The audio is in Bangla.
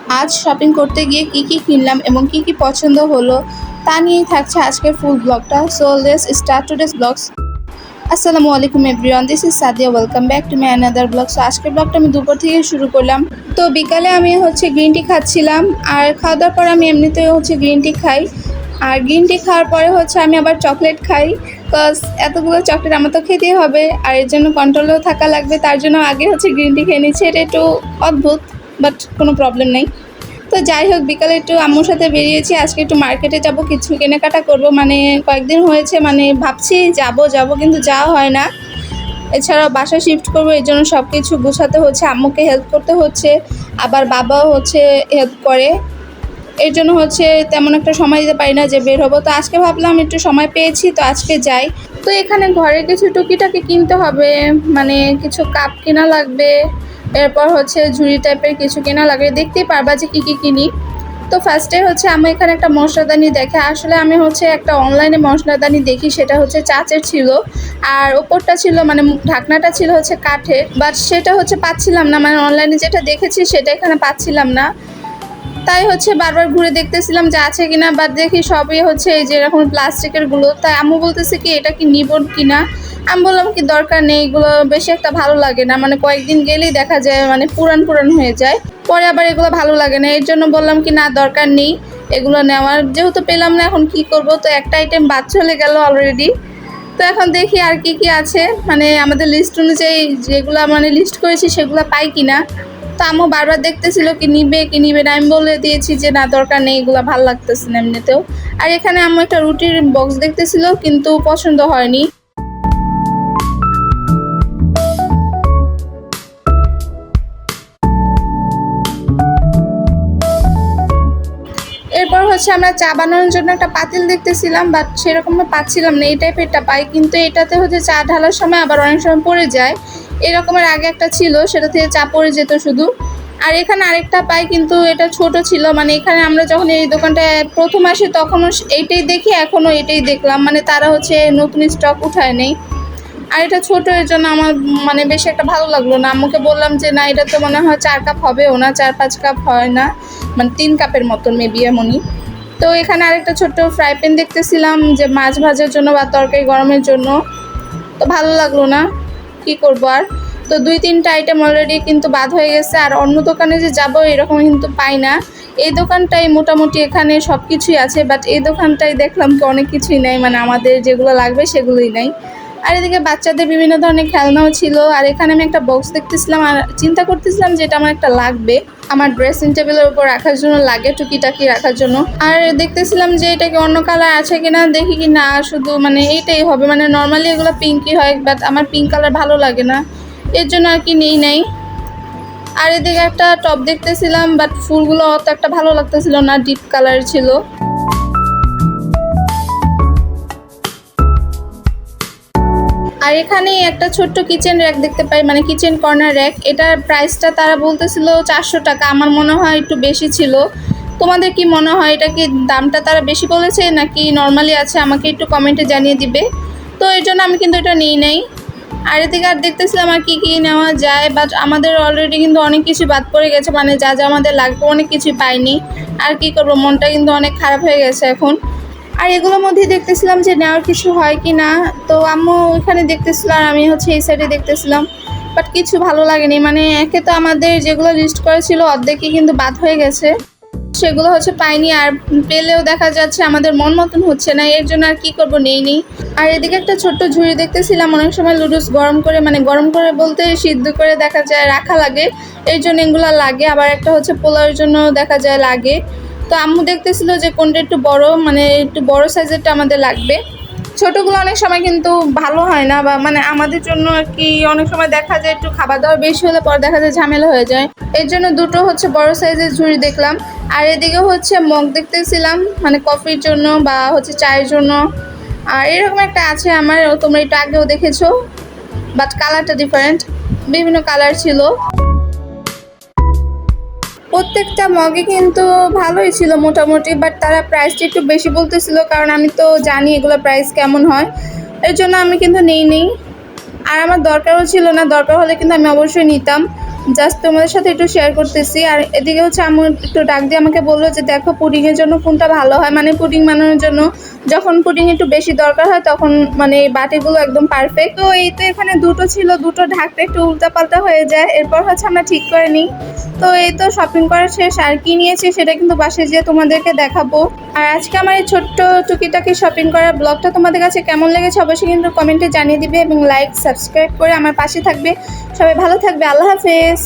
আজ শপিং করতে গিয়ে কি কি কিনলাম এবং কি কি পছন্দ হলো তা নিয়েই থাকছে আজকের ফুল ব্লগটা। So let's start today's blogs. আসসালামু আলাইকুম everyone, this is Sadia, welcome back to my another blog. So আজকের ব্লগটা আমি দুপুর থেকে শুরু করলাম। তো বিকালে আমি গ্রিন টি খাচ্ছিলাম, আর খাওয়া দাওয়ার পর আমি এমনিতেও গ্রিন টি খাই। আর গ্রিন টি খাওয়ার পরে আমি আবার চকলেট খাই, বিকজ এতগুলো চকলেট আমার তো খেতেই হবে, আর এর জন্য কন্ট্রোলেও থাকা লাগবে। তার জন্য আগে গ্রিন টি খেয়ে নিচ্ছি। এটা একটু অদ্ভুত, বাট কোনো প্রবলেম নেই। তো যাই হোক, বিকালে একটু আম্মুর সাথে বেরিয়েছি। আজকে একটু মার্কেটে যাব, কিছু কেনাকাটা করব। কয়েকদিন হয়েছে ভাবছি যাব কিন্তু যাওয়া হয় না। এছাড়াও বাসা শিফট করবো, এই জন্য সব কিছু গুছাতে হচ্ছে, আম্মুকে হেল্প করতে হচ্ছে, আবার বাবাও হেল্প করে। এর জন্য তেমন একটা সময় দিতে পারি না যে বের হবো। তো আজকে ভাবলাম একটু সময় পেয়েছি, তো আজকে যাই। তো এখানে ঘরে কিছু টুকিটাকি কিনতে হবে, কিছু কাপ কেনা লাগবে, এরপর ঝুড়ি টাইপের কিছু কেনা লাগবে। দেখতেই পারবা যে কী কী কিনি। তো ফার্স্টে আমি এখানে একটা মশলাদানি দেখে, আসলে আমি একটা অনলাইনে মশলাদানি দেখি, সেটা চাচের ছিল, আর ওপরটা ছিল ঢাকনাটা ছিল কাঠের, বাট সেটা পাচ্ছিলাম না, অনলাইনে যেটা দেখেছি সেটা এখানে পাচ্ছিলাম না। তাই বারবার ঘুরে দেখতেছিলাম যে আছে কিনা, বাট দেখি সবই এই যে এরকম প্লাস্টিকের গুলো। তাই আম্মু বলতেছে কি এটা কি নিব কিনা। আমি বললাম কি দরকার নেই, এগুলো বেশি একটা ভালো লাগে না, কয়েকদিন গেলেই দেখা যায় পুরান পুরান হয়ে যায়, পরে আবার এগুলো ভালো লাগে না। এর জন্য বললাম কি না, দরকার নেই এগুলো নেওয়ার, যেহেতু পেলাম না এখন কি করব। তো একটা আইটেম বাদ চলে গেল অলরেডি। তো এখন দেখি আর কি কি আছে, আমাদের লিস্ট অনুযায়ী যেগুলো লিস্ট করেছি সেগুলো পাই কিনা। তো আম্মু বারবার দেখতেছিল কি নিবে না। আমি বলে দিয়েছি যে না, দরকার নেই, এগুলো ভালো লাগতেছে না এমনিতেও। আর এখানে আম্মু একটা রুটির বক্স দেখতেছিল, কিন্তু পছন্দ হয়নি। এরপর আমরা চা বানানোর জন্য একটা পাতিল দেখতেছিলাম, বাট সেরকম পাচ্ছিলাম না। এই টাইপেরটা পাই, কিন্তু এটাতে চা ঢালার সময় আবার অনেক সময় পড়ে যায়। এরকমের আগে একটা ছিল, সেটা থেকে চা পড়ে যেত শুধু। আর এখানে আরেকটা পাই, কিন্তু এটা ছোট ছিল। এখানে আমরা যখন এই দোকানটায় প্রথম আসি তখনও এইটাই দেখি, এখনও এটাই দেখলাম, তারা নতুন স্টক উঠায় নেই। আর এটা ছোট, এর জন্য আমার বেশি একটা ভালো লাগলো না। আম্মুকে বললাম যে না, এটা তো মনে হয় 4 কাপ হবেও না, 4-5 কাপ হয় না, 3 কাপের মতন মেবি এমনই। তো এখানে আরেকটা ছোট্ট ফ্রাই প্যান দেখতেছিলাম, যে মাছ ভাজার জন্য বা তরকারি গরমের জন্য। তো ভালো লাগলো না, কি করব আর। তো 2-3টা আইটেম অলরেডি কিন্তু বাদ হয়ে গেছে। আর অন্য দোকানে যে যাবো এরকম কিন্তু পাই না। এই দোকানটাই মোটামুটি এখানে সব কিছুই আছে, বাট এই দোকানটাই দেখলাম কি অনেক কিছুই নাই, আমাদের যেগুলো লাগবে সেগুলোই নাই। আর এদিকে বাচ্চাদের বিভিন্ন ধরনের খেলনাও ছিল। আর এখানে আমি একটা বক্স দেখতেছিলাম, আর চিন্তা করতেছিলাম যে এটা আমার একটা লাগবে, আমার ড্রেসিং টেবিলের উপর রাখার জন্য লাগে, টুকিটাকি রাখার জন্য। আর দেখতেছিলাম যে এটাকে অন্য কালার আছে কিনা, দেখি কি না, শুধু এইটাই হবে। নর্মালি এগুলো পিঙ্কই হয়, বাট আমার পিঙ্ক কালার ভালো লাগে না, এর জন্য আর কি নেই নাই। আর এদিকে একটা টপ দেখতেছিলাম, বাট ফুলগুলো অত একটা ভালো লাগতেছিল না, ডিপ কালার ছিল। আর এখানে একটা ছোট্ট কিচেন র্যাক দেখতে পাই, কিচেন কর্নার র্যাক। এটার প্রাইসটা তারা বলতেছিল 400 টাকা, আমার মনে হয় একটু বেশি ছিল। তোমাদের কি মনে হয়, এটা কি দামটা তারা বেশি বলেছে নাকি নর্মালি আছে, আমাকে একটু কমেন্টে জানিয়ে দিবে। তো এর জন্য আমি কিন্তু এটা নিই নাই। আর এদিকে আর দেখতেছিলাম আর কী নেওয়া যায়, বাট আমাদের অলরেডি কিন্তু অনেক কিছু বাদ পড়ে গেছে, যা যা আমাদের লাগবে অনেক কিছুই পাইনি। আর কি করবো, মনটা কিন্তু অনেক খারাপ হয়ে গেছে এখন। আর এগুলোর মধ্যে দেখতেছিলাম যে নেওয়ার কিছু হয় কি না। তো আম্মু ওইখানে দেখতেছিল, আর আমি এই সাইডে দেখতেছিলাম, বাট কিছু ভালো লাগেনি। একে তো আমাদের যেগুলো লিস্ট করেছিল অর্ধেকই কিন্তু বাদ হয়ে গেছে, সেগুলো পাইনি। আর পেলেও দেখা যাচ্ছে আমাদের মন মতন হচ্ছে না, এর জন্য আর কি করবো, নেই। আর এদিকে একটা ছোট্ট ঝুড়ি দেখতেছিলাম, অনেক সময় লুডুস গরম করে, গরম করে বলতে সিদ্ধ করে দেখা যায় রাখা লাগে, এর জন্য এগুলো লাগে। আবার একটা পোলাওয়ের জন্য দেখা যায় লাগে। তো আম্মু দেখতেছিল যে কোনটা একটু বড়, একটু বড় সাইজেরটা আমাদের লাগবে। ছোটোগুলো অনেক সময় কিন্তু ভালো হয় না, বা আমাদের জন্য আর কি অনেক সময় দেখা যায় একটু খাবার দাবার বেশি হলে পরে দেখা যায় ঝামেলা হয়ে যায়। এর জন্য দুটো বড় সাইজের ঝুড়ি দেখলাম। আর এদিকে মগ দেখতেছিলাম, কফির জন্য বা চায়ের জন্য। আর এরকম একটা আছে আমার, তোমরা একটু আগেও দেখেছো, বাট কালারটা ডিফারেন্ট, বিভিন্ন কালার ছিল। প্রত্যেকটা মগে কিন্তু ভালোই ছিল মোটামুটি, বাট তারা প্রাইসটা একটু বেশি বলতেছিল, কারণ আমি তো জানি এগুলো প্রাইস কেমন হয়, এর জন্য আমি কিন্তু নেই। আর আমার দরকারও ছিল না, দরকার হলে কিন্তু আমি অবশ্যই নিতাম। জাস্ট তোমাদের সাথে একটু শেয়ার করতেছি। আর এদিকে হচ্ছে আম্মু একটু ডাক দিয়ে আমাকে বললো যে দেখো পুডিংয়ের জন্য কোনটা ভালো হয়, মানে পুডিং বানানোর জন্য যখন পুডিং একটু বেশি দরকার হয় তখন মানে এই বাটিগুলো একদম পারফেক্ট। তো এই তো এখানে দুটো ছিল, দুটো ঢাকটা একটু উল্টাপাল্টা হয়ে যায়, এরপর হচ্ছে আমরা ঠিক করে নিই। তো এই তো শপিং করা শেষ, আর কি নিয়েছি সেটা কিন্তু বাসায় যেয়ে তোমাদেরকে দেখাবো। আর আজকে আমার এই ছোট্ট টুকিটাকি শপিং করার ব্লগটা তোমাদের কাছে কেমন লেগেছে অবশ্যই কিন্তু কমেন্টে জানিয়ে দিবে এবং লাইক সাবস্ক্রাইব করে আমার পাশে থাকবে। সবাই ভালো থাকবে, আল্লাহ হাফেজ।